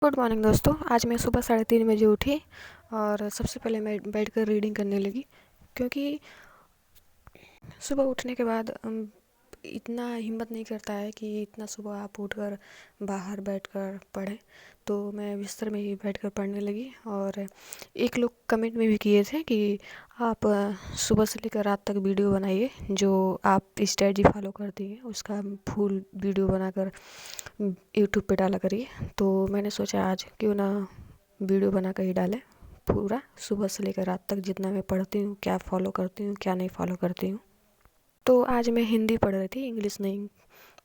Good morning दोस्तों। आज मैं सुबह 3:30 बजे उठी और सबसे पहले मैं बैठकर रीडिंग करने लगी, क्योंकि सुबह उठने के बाद इतना हिम्मत नहीं करता है कि इतना सुबह आप उठकर बाहर बैठकर पढ़ें। तो मैं बिस्तर में ही बैठकर पढ़ने लगी। और एक लोग कमेंट में भी किए थे कि आप सुबह से लेकर रात तक वीडियो बनाइए, जो आप स्ट्रेटजी फॉलो करती हैं उसका फुल वीडियो बनाकर यूट्यूब पे डाला करिए। तो मैंने सोचा आज क्यों ना वीडियो बना कर ही डालें, पूरा सुबह से लेकर रात तक जितना मैं पढ़ती हूँ, क्या फॉलो करती हूँ क्या नहीं फॉलो करती हूँ। तो आज मैं हिंदी पढ़ रही थी, इंग्लिश नहीं।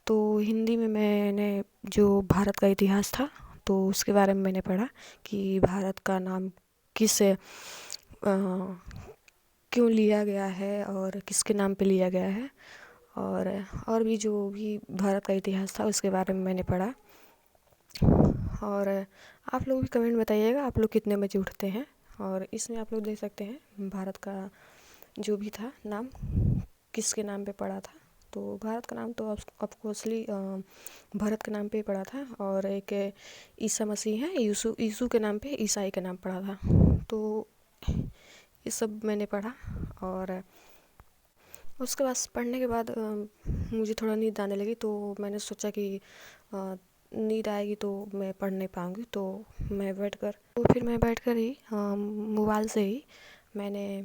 तो हिंदी में मैंने जो भारत का इतिहास था तो उसके बारे में मैंने पढ़ा कि भारत का नाम किस क्यों लिया गया है और किसके नाम पे लिया गया है, और भी जो भी भारत का इतिहास था उसके बारे में मैंने पढ़ा। और आप लोग भी कमेंट बताइएगा आप लोग कितने बजे उठते हैं। और इसमें आप लोग देख सकते हैं भारत का जो भी था नाम किसके नाम पे पड़ा था। तो भारत का नाम तो ऑफकोर्सली भारत के नाम पे पड़ा था। और एक ईसा मसीह है, यीशु के नाम पे ईसाई का नाम पड़ा था। तो ये सब मैंने पढ़ा। और उसके बाद पढ़ने के बाद मुझे थोड़ा नींद आने लगी। तो मैंने सोचा कि नींद आएगी तो मैं पढ़ नहीं पाऊँगी। तो फिर मैं बैठकर ही मोबाइल से ही मैंने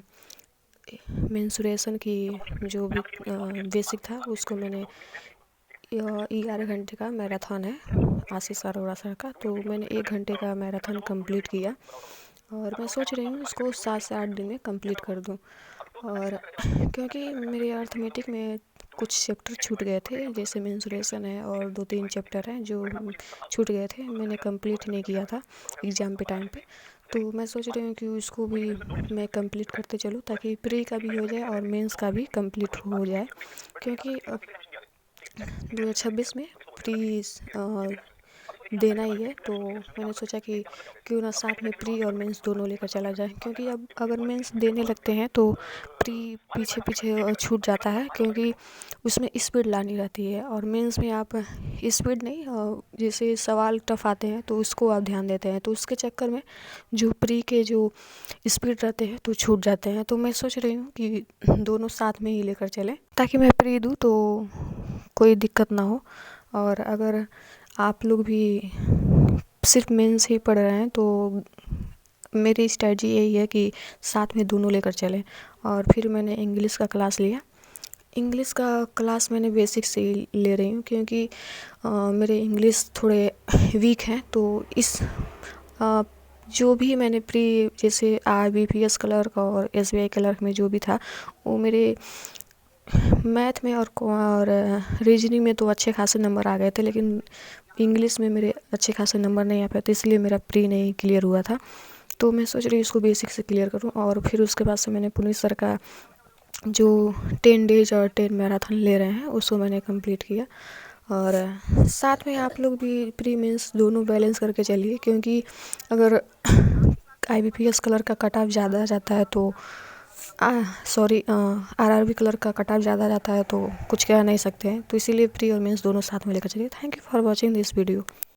मेंस्ट्रुएशन की जो भी बेसिक था उसको मैंने 11 घंटे का मैराथन है आशीष अरोड़ा सर का, तो मैंने 1 घंटे का मैराथन कंप्लीट किया। और मैं सोच रही हूँ इसको 7 से 8 दिन में कंप्लीट कर दूँ। और क्योंकि मेरे अर्थमेटिक में कुछ चैप्टर छूट गए थे, जैसे मेंस्ट्रुएशन है और 2-3 चैप्टर हैं जो छूट गए थे, मैंने कंप्लीट नहीं किया था एग्ज़ाम पे टाइम पे। तो मैं सोच रही हूँ कि उसको भी मैं कंप्लीट करते चलूँ ताकि प्री का भी हो जाए और मेंस का भी कंप्लीट हो जाए, क्योंकि 2026 में प्री देना ही है। तो मैंने सोचा कि क्यों ना साथ में प्री और मेंस दोनों लेकर चला जाए, क्योंकि अब अगर मेंस देने लगते हैं तो प्री पीछे पीछे छूट जाता है, क्योंकि उसमें स्पीड लानी रहती है। और मेंस में आप स्पीड नहीं, जैसे सवाल टफ आते हैं तो उसको आप ध्यान देते हैं, तो उसके चक्कर में जो प्री के जो स्पीड रहते हैं तो छूट जाते हैं। तो मैं सोच रही हूँ कि दोनों साथ में ही लेकर चलें ताकि मैं प्री दूँ तो कोई दिक्कत ना हो। और अगर आप लोग भी सिर्फ मेंस ही पढ़ रहे हैं तो मेरी स्ट्रेटजी यही है कि साथ में दोनों लेकर चलें। और फिर मैंने इंग्लिश का क्लास लिया। इंग्लिश का क्लास मैंने बेसिक से ही ले रही हूँ, क्योंकि मेरे इंग्लिश थोड़े वीक हैं। तो जो भी मैंने प्री जैसे IBPS क्लर्क और SBI क्लर्क में जो भी था वो मेरे मैथ में और रीजनिंग में तो अच्छे खासे नंबर आ गए थे, लेकिन इंग्लिश में मेरे अच्छे खासे नंबर नहीं आ पाए, तो इसलिए मेरा प्री नहीं क्लियर हुआ था। तो मैं सोच रही हूँ इसको बेसिक से क्लियर करूँ। और फिर उसके बाद से मैंने पुनीत सर का जो 10 डेज और 10 मैराथन ले रहे हैं उसको मैंने कंप्लीट किया। और साथ में आप लोग भी प्री मेंस दोनों बैलेंस करके चलिए, क्योंकि अगर IBPS कलर का कट ऑफ ज़्यादा जाता है तो RRB कलर का कट ऑफ ज़्यादा जाता है तो कुछ कह नहीं सकते हैं। तो इसीलिए प्री और मेंस दोनों साथ में लेकर चलिए। Thank you for watching this video.